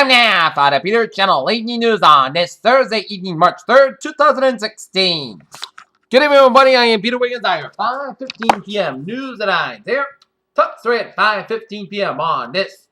Time now for the Peter Channel evening news on this Thursday evening, March 3rd, 2016. Good evening, everybody. I am Peter Wiggins. I am 5:15 p.m. News at 9 here. Top story at 5:15 p.m. on this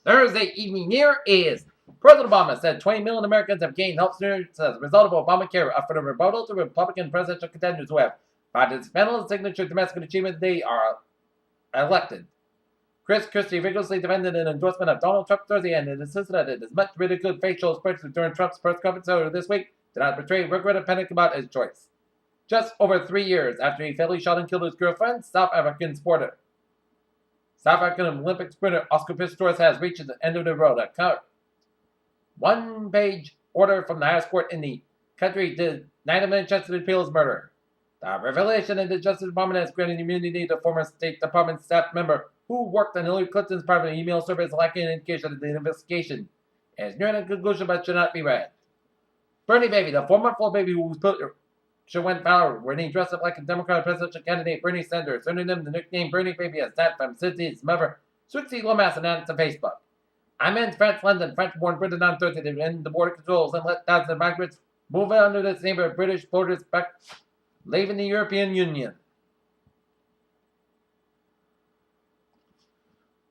Thursday evening. Here is President Obama said 20 million Americans have gained health insurance as a result of Obamacare, for the rebuttal to Republican presidential contenders who have provided panel signature domestic achievement they are elected. Chris Christie vigorously defended an endorsement of Donald Trump Thursday and insisted that it is much ridiculed facial expressions during Trump's press conference earlier this week did not betray regret or panic about his choice. Just over 3 years after he fatally shot and killed his girlfriend, South African Olympic sprinter Oscar Pistorius has reached the end of the road. A one-page order from the highest court in the country denied him a chance to appeal his murder. The revelation in the Justice Department has granted immunity to former State Department staff member who worked on Hillary Clinton's private email service, lacking an indication that the investigation is nearing a conclusion but should not be read. Bernie Baby, the former full baby who was put went Fowler, when he dressed up like a Democratic presidential candidate Bernie Sanders, earning him the nickname Bernie Baby as that from Sydney's mother, Swixie Lomas, announced on Facebook. I'm in France, London, French-born Britain on Thursday to end the border controls and let thousands of migrants move under this neighbor British borders back, leaving the European Union.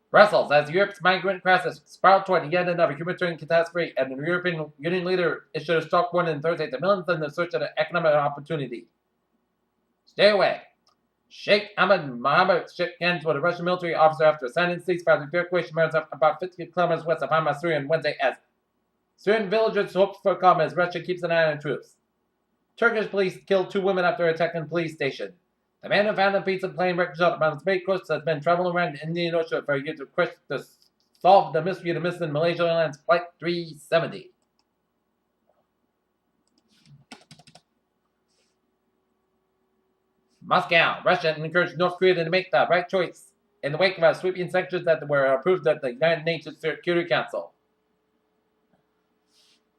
Brussels, as Europe's migrant crisis spiraled toward yet another humanitarian catastrophe, and the European Union leader issued a stark warning Thursday to millions in the search of economic opportunity. Stay away. Sheikh Ahmed Mohammed shook hands with a Russian military officer after signing ceasefire evacuation measures about 50 kilometers west of Hama, Syria on Wednesday, as Syrian villagers hoped for calm as Russia keeps an eye on troops. Turkish police killed 2 women after attacking a police station. The man who found a piece of plane wreckage on the Bay coast has been traveling around the Indian Ocean for a year to solve the mystery of the missing Malaysia Airlines Flight 370. Moscow, Russia encouraged North Korea to make the right choice in the wake of sweeping sanctions that were approved at the United Nations Security Council.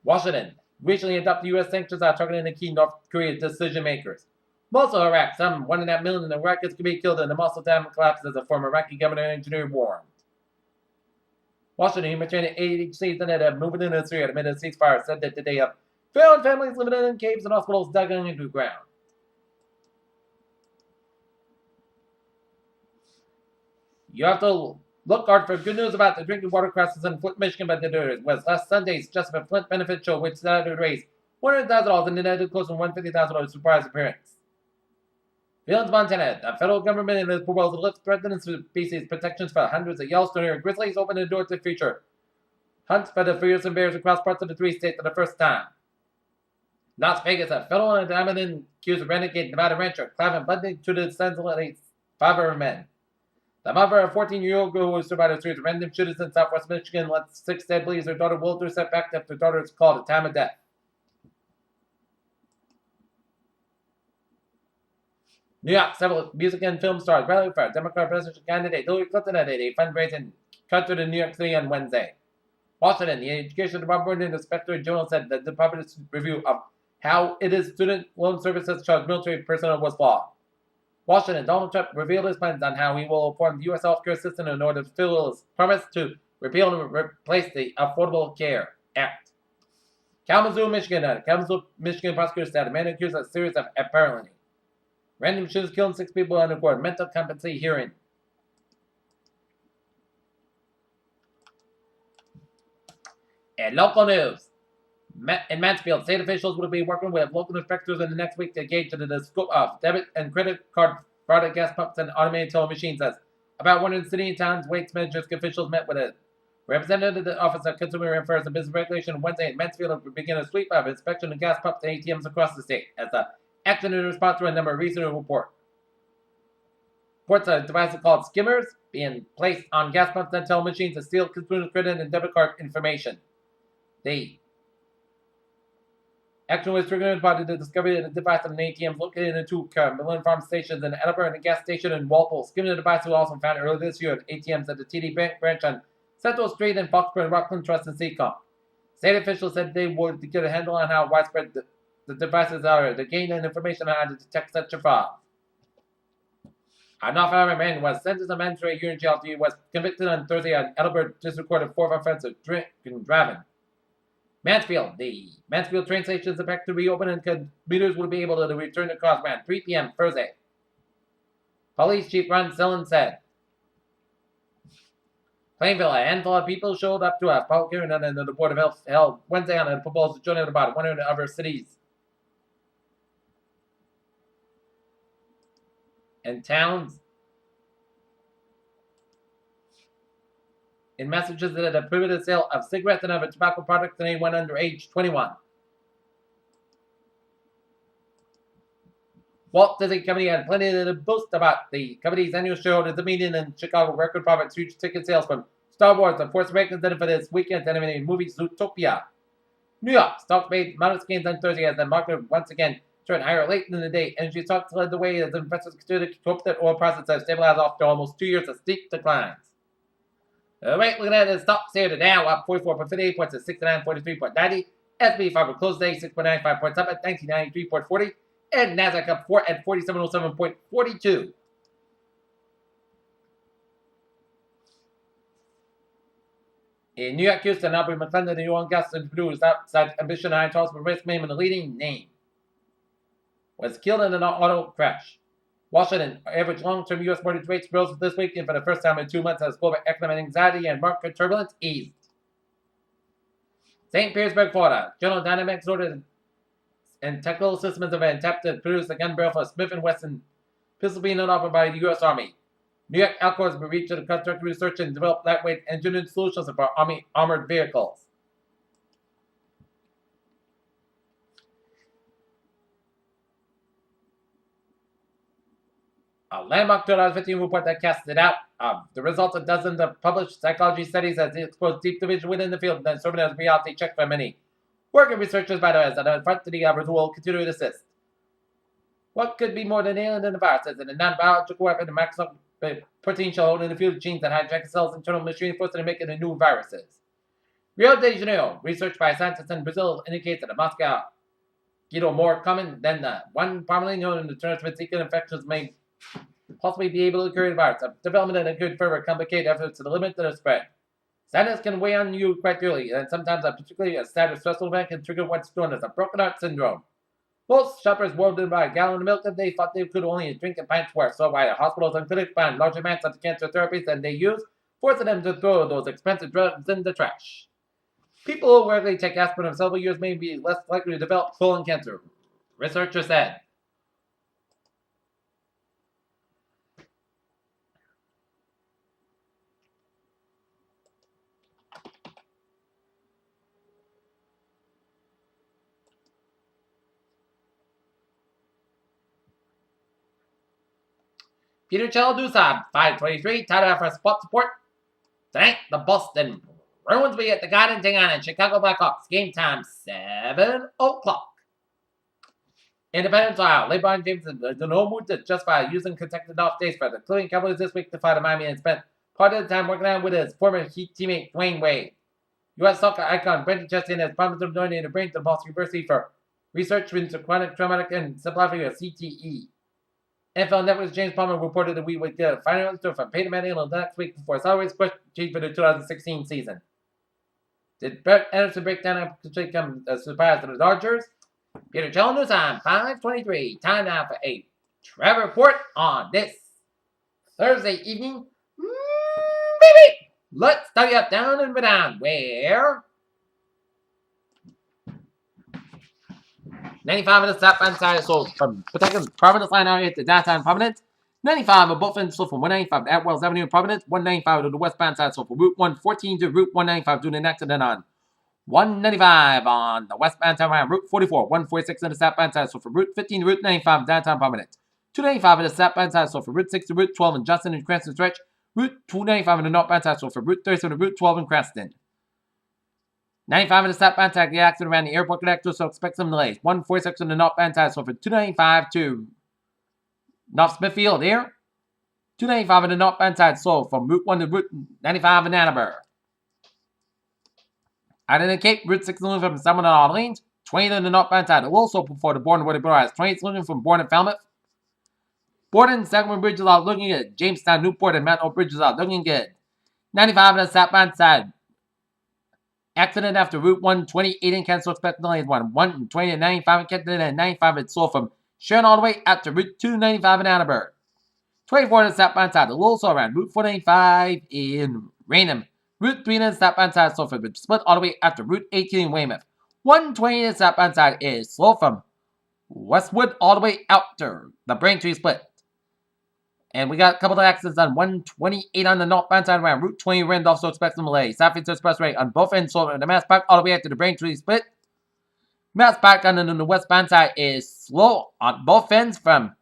Washington recently adopted U.S. sanctions targeting the key North Korean decision makers. Mosul, Iraq, some 1.5 million Iraqis could be killed in the Mosul dam collapse, as a former Iraqi governor and engineer warned. Washington humanitarian agencies that have moved into Syria amid a ceasefire said that they have found families living in caves and hospitals dug into the ground. You have to look hard for good news about the drinking water crisis in Flint, Michigan, but there was last Sunday's Justice Flint benefit show, which decided to raise $100,000 and netted close to $150,000 surprise appearance. Wiggins, Montana, the federal government in its proposal to lift threatened species protections for hundreds of Yellowstone grizzlies opened the door to future hunts by the fearsome bears across parts of the 3 states for the first time. Las Vegas, a federal indictment accused of renegade Nevada rancher Clive Bundy to the sons of 5 of her men. The mother of a 14-year-old girl who was survived a series of random shootings in southwest Michigan let 6 dead believes her daughter Wilder set back after her daughter is called a time of death. New York, several music and film stars rallied for Democratic presidential candidate Hillary Clinton at a fundraising concert in New York City on Wednesday. Washington, the Education Department and Inspector General said that the department's review of how it is student loan services charged military personnel was flawed. Washington, Donald Trump revealed his plans on how he will reform the U.S. healthcare system in order to fulfill his promise to repeal and replace the Affordable Care Act. Kalamazoo, Michigan prosecutors said a man accused of a series of apparently random shootings killing 6 people under court mental competency hearing. In local news, in Mansfield, state officials will be working with local inspectors in the next week to gauge the scope of debit and credit card fraud at gas pumps and automated teller machines. As about 100 city and towns waste management officials met with a representative of the Office of Consumer Affairs and Business Regulation Wednesday in Mansfield to begin a sweep of inspection of gas pumps and ATMs across the state as the action in response to a number of recent reports. Reports of devices called skimmers being placed on gas pumps and teller machines to steal consumer credit and debit card information. The action was triggered by the discovery of the device on an ATM located in 2 Millen Farm stations in Edinburgh and a gas station in Walpole. Skimming the device was also found earlier this year at ATMs at the TD Bank branch on Central Street in Foxborough and Rockland Trust and Seacom. State officials said they would get a handle on how widespread the devices are to gain information on how to detect such a fraud. A North Carolina man was sentenced to mandatory year in jail after he was convicted on Thursday on Edinburgh District Court of 4 offense of drink and driving. Mansfield. The Mansfield train station is expected to reopen and commuters will be able to return to cars around 3 p.m. Thursday. Police Chief Ron Sellen said. Plainville, a handful of people showed up to a public hearing on the Board of Health held Wednesday on a proposal to join about 100 other cities and towns in Massachusetts that have prohibited the sale of cigarettes and other tobacco products to anyone under age 21. Walt Disney Company had plenty to boast about. The company's annual shareholders meeting in Chicago. Record profits, huge ticket sales from Star Wars and Force Awakens for this weekend's animated movie Zootopia. New York stocks made modest gains on Thursday as the market once again turned higher late in the day. Energy stocks led the way as investors continued to hope that oil prices have stabilized after almost 2 years of steep declines. Right, looking at the stocks here, the Dow up 44.58 points at 69.43.90. S&P 500 closed day 6.95 points up at 1993.40. And Nasdaq up 4 at 4707.42. In New York, Houston, Aubrey McClendon, the New Orleans gas and produced outside Ambition High Charles for risk name and the leading name was killed in an auto crash. Washington average long-term U.S. mortgage rates rose this week and for the first time in 2 months as global economic anxiety and market turbulence eased. St. Petersburg, Florida, General Dynamics ordered and Technical Systems event tapped to produce a gun barrel for Smith & Wesson pistol being offered by the U.S. Army. New York Alco's will reach to conduct research and develop lightweight engineered solutions for Army armored vehicles. A landmark 2015 report that casted out the results of dozens of published psychology studies as it exposed deep division within the field and then serving as a reality check for many. Working researchers, by the way, as an front to the others will continue to assist. What could be more than alien than a virus? As in a non-biological weapon, the maximum protein shell holding the few genes that hijack a cell's internal machinery forcing to make it new viruses. Rio de Janeiro, research by scientists in Brazil indicates that a mosquito more common than the one commonly known in the terms of its infections may possibly be able to carry the virus. A development that could further complicate efforts to limit the spread. Sadness can weigh on you quite early, and sometimes particularly a sad or stressful event can trigger what's known as a broken heart syndrome. Most shoppers warmed by a gallon of milk and they thought they could only drink a pint's worth, so why hospitals and clinics find large amounts of cancer therapies than they use, forcing them to throw those expensive drugs in the trash. People who regularly take aspirin for several years may be less likely to develop colon cancer, researchers said. Peter Chaladusa, 523, tied for spot support. Tonight, the Boston Bruins will be at the Garden Tingan and Chicago Blackhawks. Game time, 7 o'clock. Independent trial. LeBron James is in no mood to justify using consecutive off days for the Cleveland Cavaliers this week to fight Miami and spent part of the time working out with his former Heat teammate Dwayne Wade. U.S. soccer icon Brendan Chastain has promised to donate a brain to Boston University for research into chronic traumatic encephalopathy or CTE. NFL Network's James Palmer reported that we would get a final answer from Peyton Manning the next week before salaries changed for the 2016 season. Did Brett Anderson break down and come as a surprise to the Dodgers? Peter Chell News on 5:23. Time now for a Trevor report on this Thursday evening. Baby! Let's study up down and down. Where 95 of the southbound side sold from Pawtucket Providence line out here to downtown Providence. 95 of both ends sold from 195 to Atwells Avenue in Providence. 195 to the westbound side sold from Route 114 to Route 195 due to an accident on 195 on the westbound side around Route 44. 146 on the southbound side sold from Route 15 to Route 95 downtown Providence. 295 on the southbound side sold from Route 6 to Route 12 in Johnson and Cranston stretch. Route 295 on the northbound side sold from Route 37 to Route 12 in Cranston. 95 on the southbound side, the accident around the airport connector, so expect some delays. 146 on the northbound side, so from 295 to North Smithfield here. 295 on the northbound side, so from Route 1 to Route 95 in Annabur. Out in the Cape, Route 6 from Salmon and Orleans. 20 on the northbound side, also before the Bourne Woody Borough. 20 from Bourne and Falmouth. Borden, Sagamore Bridges are looking good. Jamestown, Newport, and Mount Hope Bridges are looking good. 95 on the southbound side. Accident after Route 128 in Kansas, expect delays 120 and 95 in Kenton and 95 at Soul from Sharon all the way out to Route 295 in Annenberg. 24 on the southbound side, a little slow around Route 495 in Raynham. Route 3 on the southbound side, slow from split all the way out to Route 18 in Weymouth. 120 on the southbound side is slow from Westwood all the way out to the Braintree split. And we got a couple of accidents on 128 on the northbound side around Route 20 Randolph, so expect some delays. Southeast Expressway on both ends, so the Mass Park all the way up to the Braintree split. Mass Park on the westbound side is slow on both ends from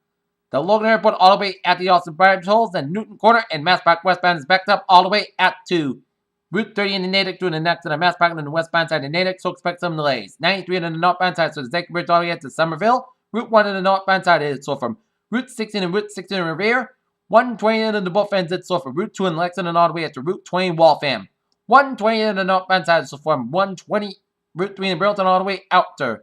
the Logan Airport all the way at the Austin Bridge Holes and Newton Corner, and Mass Park westbound is backed up all the way out to Route 30 in the Natick doing the next to the Mass Park on the westbound side of Natick, so expect some delays. 93 on the northbound side, so the Zake Bridge all the way up to Somerville. Route 1 on the northbound side is so from Route 16 and Route 16 in Revere. 120 on the both ends, it's so from Route 2 in Lexington all the way up to Route 20 in Waltham. 120 on the northbound side, so from 120 Route 3 in Burlington all the way out to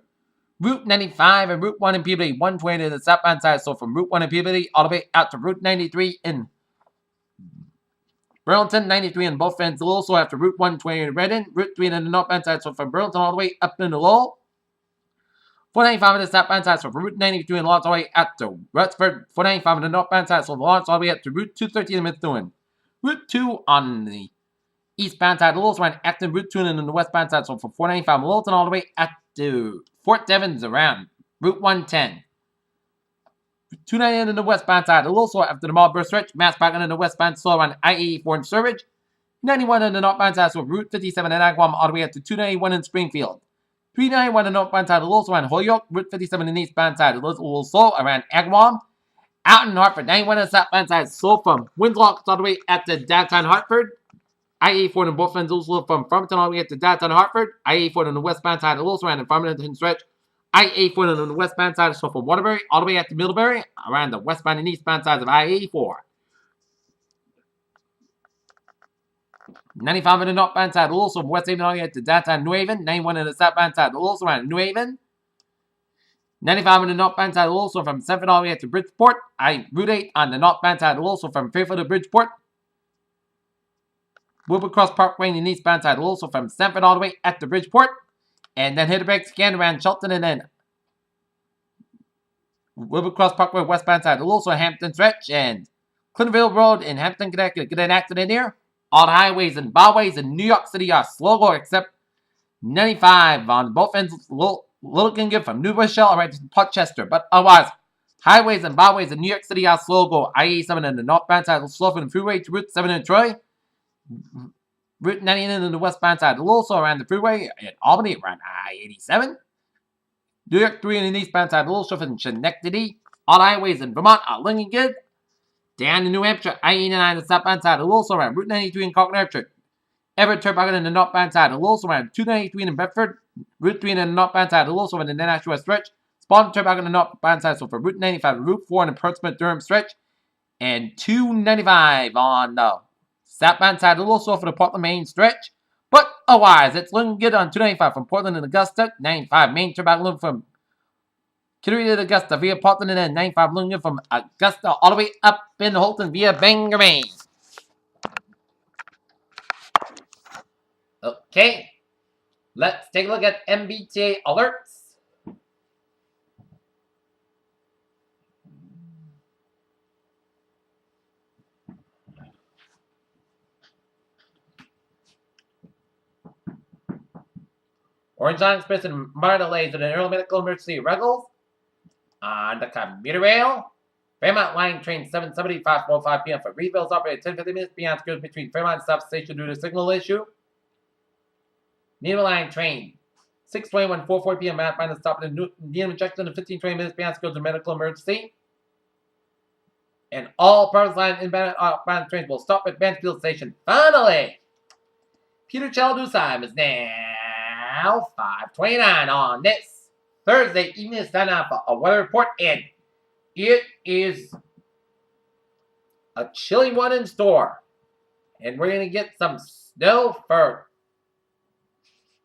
Route 95 and Route 1 in Peabody. 120 to the southbound side, so from Route 1 in Peabody all the way out to Route 93 in Burlington. 93 on both ends, also after Route 120 in Redden. Route 3 on the northbound side, so from Burlington all the way up into Lowell. 495 on the southbound side, so from Route 93 in Lawrence all the way out to Rutherford. 495 on the northbound side, so from Lawrence all the way up to Route 213 in Methuen. Route 2 on the eastbound side, also on Acton. Route 2 and on the westbound side, so from 495 in Littleton all the way up to Fort Devens around Route 110. 290 on the westbound side, also after the Marlborough stretch. Mass Park on the westbound, so on I-84 in Sturbridge. 91 on the northbound side, so Route 57 in Agawam all the way up to 291 in Springfield. 391 on the northbound side, also around Holyoke. Route 57 on the eastbound side, also around Agawam. Out in Hartford, 91 on the southbound side, so from Winslow all the way at the downtown Hartford. I-84 on both ends, also from Farmington all the way up to downtown Hartford. I-84 on the westbound side, also around the Farmington stretch. I-84 on the westbound side, so from Waterbury all the way up to Middlebury, around the westbound and eastbound sides of I-84. 95 on the northbound side, also from West Haven all the way up to downtown New Haven. 91 on the southbound side, also around New Haven. 95 on the northbound side, also from Sanford all the way up to Bridgeport. Route 8 on the northbound side, also from Fairfield to Bridgeport. Wilbur Cross Parkway on the eastbound side, also from Sanford all the way up to Bridgeport. And then hit the brakes again around Shelton and then Wilbur Cross Parkway westbound side, also Hampton stretch and Clintonville Road in Hampton, Connecticut. Get an accident here. All the highways and byways in New York City are slow go except 95 on both ends. Looking good from New Rochelle right to Portchester, but otherwise, highways and byways in New York City are slow go. I-87 on the northbound side, slow from the freeway to Route 7 in Troy. Route 99 on the westbound side, also around the freeway in Albany, around I-87. New York 3 on the eastbound side, also from Schenectady. All the highways in Vermont are looking good. Down in New Hampshire, I-89 on the southbound side, also around Route 93 in Concord, New Hampshire. Everett Turnpike on the northbound side, also around 293 in Bedford. Route 3 on the northbound side, also on the Nashua stretch. Spalding Turnpike on the northbound side, so for Route 95, Route 4 on the Portsmouth Durham stretch. And 295 on the southbound side, also for the Portland, Maine stretch. But otherwise, it's looking good on 295 from Portland and Augusta. 95 Main Turnpike looking from Kittery to Augusta via Portland, and then 95 looking good from Augusta all the way up in Holton via Bangor, Maine. Okay, let's take a look at MBTA alerts. Orange Line Express and minor delays with an early medical emergency at Ruggles. On the commuter rail, Fairmont Line train 770, 5:45 p.m. for refills operated 10-15 minutes beyond schedule between Fairmont and South Station due to signal issue. Needham Line train 6:21, 4:40 p.m. outbound and stop at Needham Junction in 15-20 minutes beyond schedule to medical emergency. And all Providence Line inbound and outbound trains will stop at Mansfield Station. Finally, Peter Chaladu's time is now 5:29 on this Thursday evening. It's time now for a weather report, and it is a chilly one in store. And we're going to get some snow for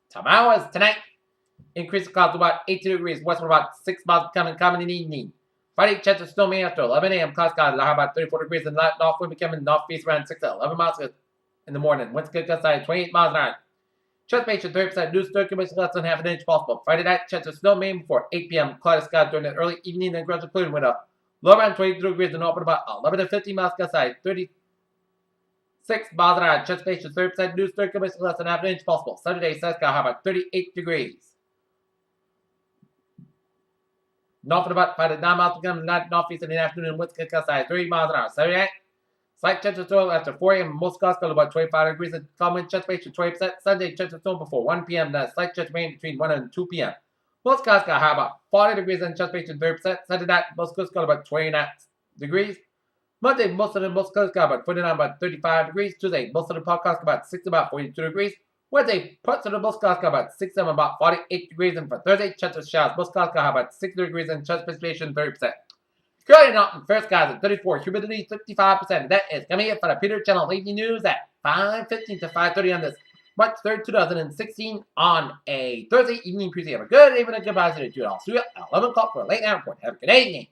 tomorrow as tonight. Increase the clouds to about 18 degrees. Westward about 6 miles coming in the evening. Friday, chance of snow after 11 a.m. Clouds got a high about 34 degrees and north wind becoming northeast around 6 to 11 miles in the morning. Winds good gust 28 miles an hour. Chance of 30% news circulation less than half an inch possible. Friday night, chance of snow before 8 p.m. Cloudy skies during the early evening and gradual clearing with a low around 22 degrees and open about 11 to 15 miles gust 36 miles an hour. Chance of 30% news circulation less than half an inch possible. Saturday, skies got high about 38 degrees. North about 5 to 9 miles per hour, northeast in the afternoon, winds can gust 30 miles an hour. Saturday night, slight chance of storm after 4 a.m. Most skies got about 25 degrees and calm wind chance of 20%. Sunday, chance of storm before 1 p.m. Then slight chance of rain between 1 and 2 p.m. Most skies got high about 40 degrees and chance of 30%. Sunday night, most skies got about 29 degrees. Monday, most skies got about 29, about 35 degrees. Tuesday, most of the podcasts got about 6, about 42 degrees. Wednesday, parts of the most skies got about 6, about 48 degrees. And for Thursday, chance of showers, most skies got about 60 degrees and chance of precipitation 30%. Currently not fair skies at 34, humidity 55%. That is coming in for the Peter Channel Late News at 5:15 to 5:30 on this March 3rd, 2016 on a Thursday evening. Please have a good evening and goodbye to you all. See you at 11 o'clock for a late night report. Have a good evening.